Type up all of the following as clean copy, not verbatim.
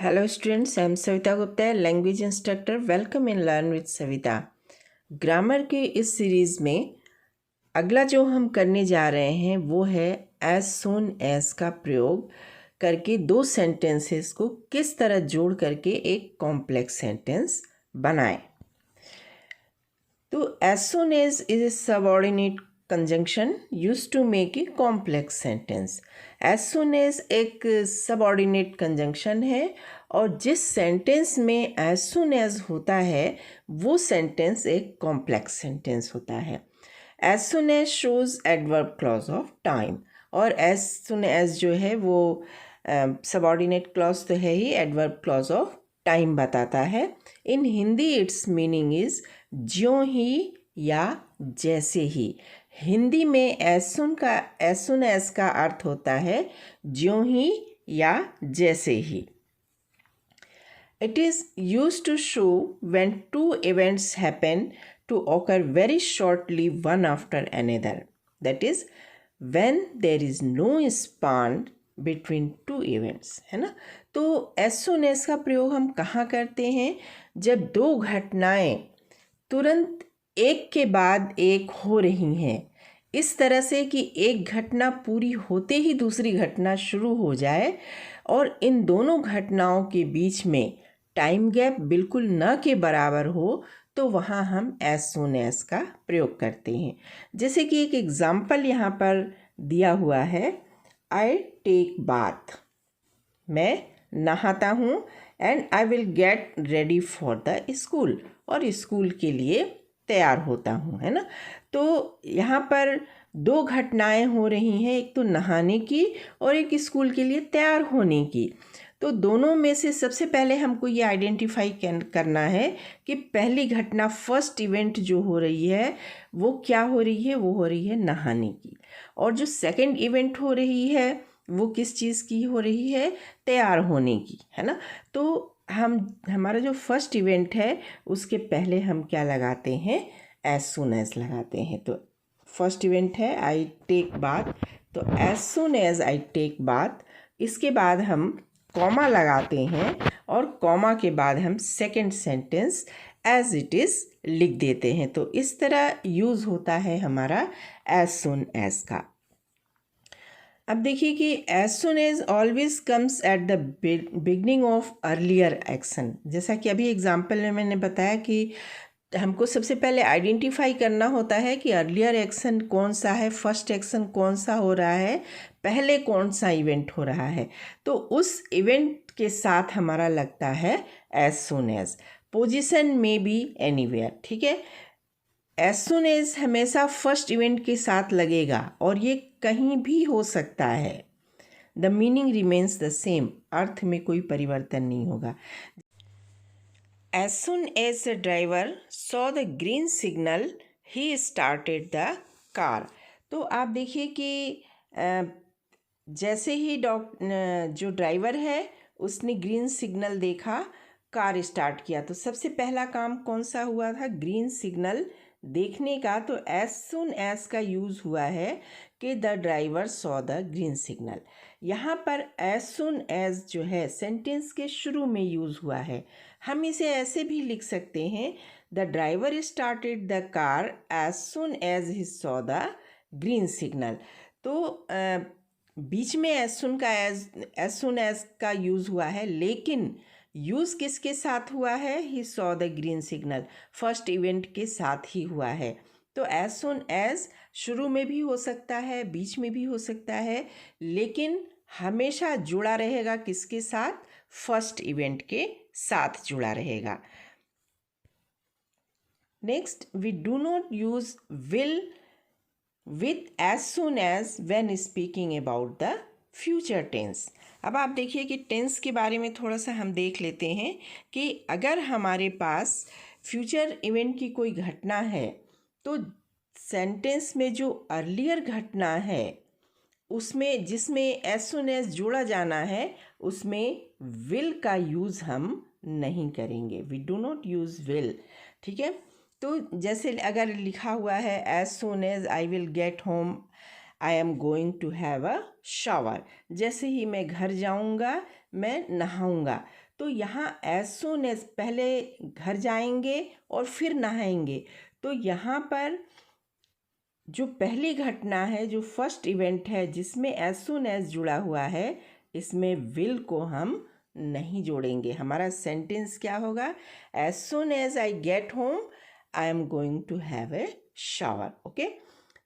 Hello students, I am Savita Gupta, language instructor. Welcome in learn with Savita. Grammar के इस series में अगला जो हम करने जा रहे हैं वो है एज सून एज का प्रयोग करके दो सेंटेंसेस को किस तरह जोड़ करके एक कॉम्प्लेक्स सेंटेंस बनाएं. तो as soon as is a subordinate conjunction use to make a complex sentence. As soon as एक सबऑर्डिनेट कंजंक्शन है और जिस सेंटेंस में एज सून एज होता है वो सेंटेंस एक कॉम्प्लेक्स सेंटेंस होता है. As soon as shows adverb clause of time, और एज सून एज जो है वो सबऑर्डिनेट क्लॉज तो है ही, एडवर्ब क्लॉज ऑफ टाइम बताता है. In Hindi its meaning is ज्यों ही या जैसे ही. हिंदी में एज सून एज का अर्थ होता है ज्यों ही या जैसे ही. It is used to show when two events happen to occur very shortly one after another. That is, when there is no span between two events. है ना. तो as soon as का प्रयोग हम कहाँ करते हैं? जब दो घटनाएं तुरंत एक के बाद एक हो रही हैं, इस तरह से कि एक घटना पूरी होते ही दूसरी घटना शुरू हो जाए और इन दोनों घटनाओं के बीच में टाइम गैप बिल्कुल न के बराबर हो, तो वहाँ हम एज सून एज का प्रयोग करते हैं. जैसे कि एक एग्ज़ाम्पल यहाँ पर दिया हुआ है, आई टेक बाथ, मैं नहाता हूँ, and I will get ready for the school, और स्कूल के लिए तैयार होता हूँ. है ना. तो यहाँ पर दो घटनाएं हो रही हैं, एक तो नहाने की और एक स्कूल के लिए तैयार होने की. तो दोनों में से सबसे पहले हमको ये आइडेंटिफाई करना है कि पहली घटना, फर्स्ट इवेंट जो हो रही है वो क्या हो रही है? वो हो रही है नहाने की. और जो सेकंड इवेंट हो रही है वो किस चीज़ की हो रही है? तैयार होने की. है ना. तो हमारा जो फर्स्ट इवेंट है उसके पहले हम क्या लगाते हैं? एज सून एज लगाते हैं. तो फर्स्ट इवेंट है आई टेक बाथ, तो as soon as I take bath, इसके बाद हम कॉमा लगाते हैं और कॉमा के बाद हम second sentence as it is लिख देते हैं. तो इस तरह यूज़ होता है हमारा एज सून एज का. अब देखिए कि as soon as always comes at the beginning of earlier action. जैसा कि अभी एग्जाम्पल में मैंने बताया कि हमको सबसे पहले आइडेंटिफाई करना होता है कि अर्लियर एक्शन कौन सा है, फर्स्ट एक्शन कौन सा हो रहा है, पहले कौन सा इवेंट हो रहा है. तो उस इवेंट के साथ हमारा लगता है एज सून एज. पोजीशन में बी एनीवेयर. ठीक है. एज सून एज हमेशा फर्स्ट इवेंट के साथ लगेगा और ये कहीं भी हो सकता है. The meaning remains the same. अर्थ में कोई परिवर्तन नहीं होगा. As soon as the driver saw the green signal, he started the car. तो आप देखिए कि जैसे ही जो ड्राइवर है उसने ग्रीन सिग्नल देखा, कार स्टार्ट किया. तो सबसे पहला काम कौन सा हुआ था? ग्रीन सिग्नल देखने का. तो एज सून एज का यूज़ हुआ है कि the driver saw the green signal. यहाँ पर एज सून एज जो है सेंटेंस के शुरू में यूज़ हुआ है. हम इसे ऐसे भी लिख सकते हैं, the driver started the car as soon as he saw the green signal. तो बीच में एज सून एज का यूज़ हुआ है, लेकिन यूज़ किसके साथ हुआ है? He saw the green signal, first event के साथ ही हुआ है. तो एज सून एज शुरू में भी हो सकता है, बीच में भी हो सकता है, लेकिन हमेशा जुड़ा रहेगा किसके साथ? फर्स्ट इवेंट के साथ जुड़ा रहेगा. Next, we do not use will with as soon as when speaking about the future tense. अब आप देखिए कि टेंस के बारे में थोड़ा सा हम देख लेते हैं कि अगर हमारे पास फ्यूचर इवेंट की कोई घटना है तो सेंटेंस में जो अर्लियर घटना है उसमें, जिसमें एज सून एज जोड़ा जाना है, उसमें विल का यूज़ हम नहीं करेंगे. We do not use will. ठीक है. तो जैसे अगर लिखा हुआ है as soon as I will get home I am going to have a shower, जैसे ही मैं घर जाऊंगा मैं नहाऊंगा, तो यहाँ as soon as पहले घर जाएंगे और फिर नहाएंगे, तो यहाँ पर जो पहली घटना है, जो फर्स्ट इवेंट है जिसमें as soon as जुड़ा हुआ है, इसमें will को हम नहीं जोड़ेंगे। हमारा सेंटेंस क्या होगा? as soon as I get home, I am going to have a shower. Okay.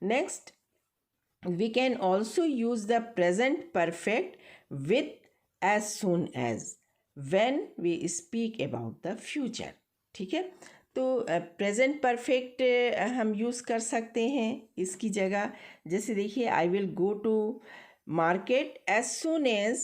Next, we can also use the present perfect with as soon as when we speak about the future. ठीक है, तो present perfect हम use कर सकते हैं इसकी जगह। जैसे देखिए, I will go to market as soon as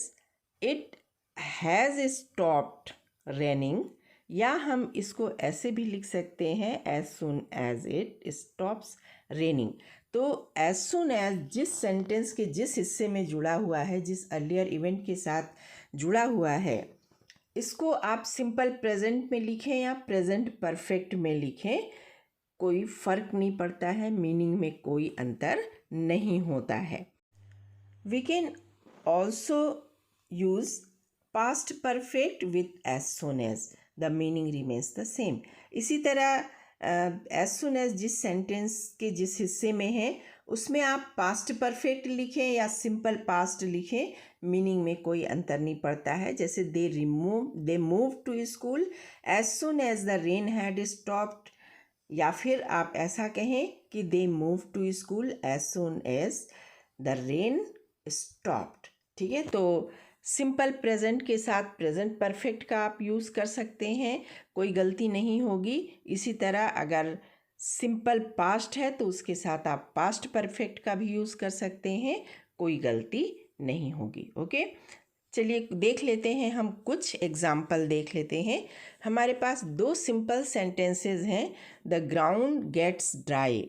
it has stopped raining, या हम इसको ऐसे भी लिख सकते हैं as soon as it stops raining. तो एज सून एज जिस सेंटेंस के जिस हिस्से में जुड़ा हुआ है, जिस अर्लियर इवेंट के साथ जुड़ा हुआ है, इसको आप सिंपल प्रेजेंट में लिखें या प्रेजेंट परफेक्ट में लिखें, कोई फ़र्क नहीं पड़ता है, मीनिंग में कोई अंतर नहीं होता है। We can also use past perfect with as soon as, the meaning remains the same. इसी तरह एज सून एज जिस सेंटेंस के जिस हिस्से में है, उसमें आप पास्ट परफेक्ट लिखें या सिंपल पास्ट लिखें, मीनिंग में कोई अंतर नहीं पड़ता है। जैसे they move to school as soon as the rain had stopped, या फिर आप ऐसा कहें कि they move to school as soon as the rain stopped. ठीक है, तो सिंपल प्रेजेंट के साथ प्रेजेंट परफेक्ट का आप यूज़ कर सकते हैं, कोई गलती नहीं होगी। इसी तरह अगर सिंपल पास्ट है तो उसके साथ आप पास्ट परफेक्ट का भी यूज़ कर सकते हैं, कोई गलती नहीं होगी। ओके, चलिए देख लेते हैं, हम कुछ एग्जाम्पल देख लेते हैं। हमारे पास दो सिंपल सेंटेंसेस हैं, the ground gets dry,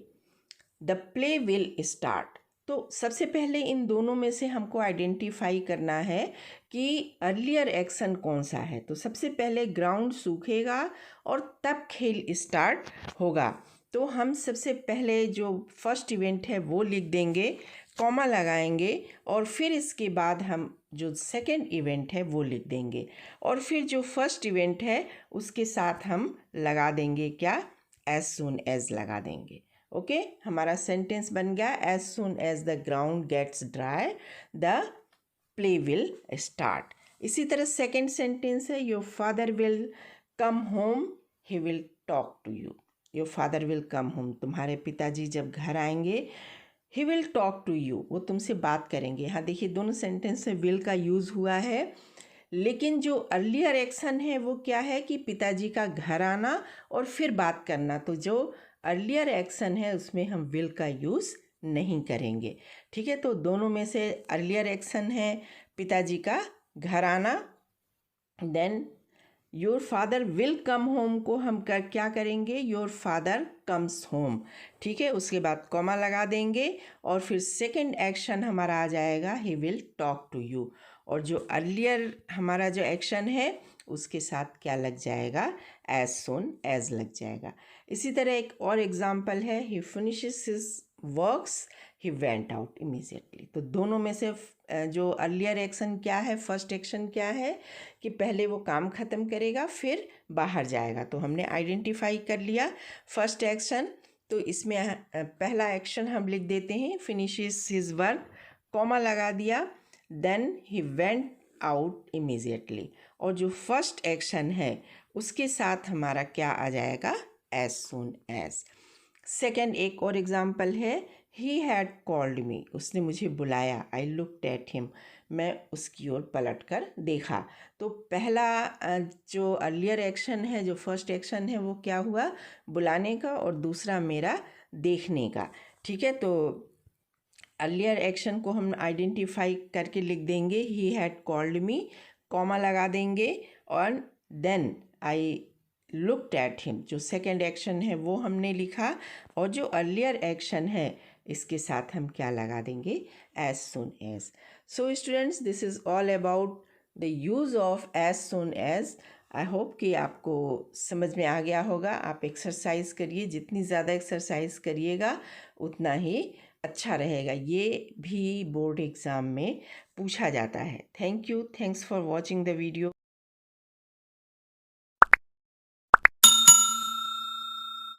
the play will start. तो सबसे पहले इन दोनों में से हमको आइडेंटिफाई करना है कि अर्लियर एक्शन कौन सा है। तो सबसे पहले ग्राउंड सूखेगा और तब खेल स्टार्ट होगा। तो हम सबसे पहले जो फर्स्ट इवेंट है वो लिख देंगे, कॉमा लगाएंगे, और फिर इसके बाद हम जो सेकंड इवेंट है वो लिख देंगे, और फिर जो फर्स्ट इवेंट है उसके साथ हम लगा देंगे क्या? एज सून एज लगा देंगे। ओके, हमारा सेंटेंस बन गया, as soon as the ground gets dry the play will start. इसी तरह सेकंड सेंटेंस है, your father will come home he will talk to you. Your father will come home, तुम्हारे पिताजी जब घर आएंगे, he will talk to you, वो तुमसे बात करेंगे। यहाँ देखिए दोनों सेंटेंस में विल का यूज़ हुआ है, लेकिन जो अर्लियर एक्शन है वो क्या है कि पिताजी का घर आना और फिर बात करना। तो जो अर्लियर एक्शन है उसमें हम विल का यूज़ नहीं करेंगे। ठीक है, तो दोनों में से अर्लियर एक्शन है पिताजी का घर आना, then your father will come home को हम क्या करेंगे? Your father comes home. ठीक है, उसके बाद कॉमा लगा देंगे और फिर सेकंड एक्शन हमारा आ जाएगा, he will talk to you, और जो अर्लियर हमारा जो एक्शन है उसके साथ क्या लग जाएगा? एज सून एज लग जाएगा। इसी तरह एक और एग्जाम्पल है, he finishes his works he went out immediately. तो दोनों में से जो अर्लियर एक्शन क्या है, फर्स्ट एक्शन क्या है कि पहले वो काम ख़त्म करेगा फिर बाहर जाएगा। तो हमने आइडेंटिफाई कर लिया फर्स्ट एक्शन। तो इसमें पहला एक्शन हम लिख देते हैं, फिनिशेस हिज वर्क, कॉमा लगा दिया, then he went out immediately, और जो फर्स्ट एक्शन है उसके साथ हमारा क्या आ जाएगा? As soon as. सेकेंड एक और एग्जाम्पल है, ही हैड कॉल्ड मी, उसने मुझे बुलाया, आई लुक्ड एट हिम, मैं उसकी ओर पलट कर देखा। तो पहला जो अर्लियर एक्शन है, जो फर्स्ट एक्शन है, वो क्या हुआ? बुलाने का, और दूसरा मेरा देखने का। ठीक है, तो अर्लियर एक्शन को हम आइडेंटिफाई करके लिख देंगे, he had called me, comma लगा देंगे, और then I looked at him, जो सेकेंड एक्शन है वो हमने लिखा, और जो अर्लियर एक्शन है इसके साथ हम क्या लगा देंगे? As soon as. So students, this is all about the use of as soon as. I hope कि आपको समझ में आ गया होगा। आप एक्सरसाइज करिए, जितनी ज़्यादा एक्सरसाइज करिएगा उतना ही अच्छा रहेगा। ये भी बोर्ड एग्ज़ाम में पूछा जाता है। Thank you, thanks for watching the video.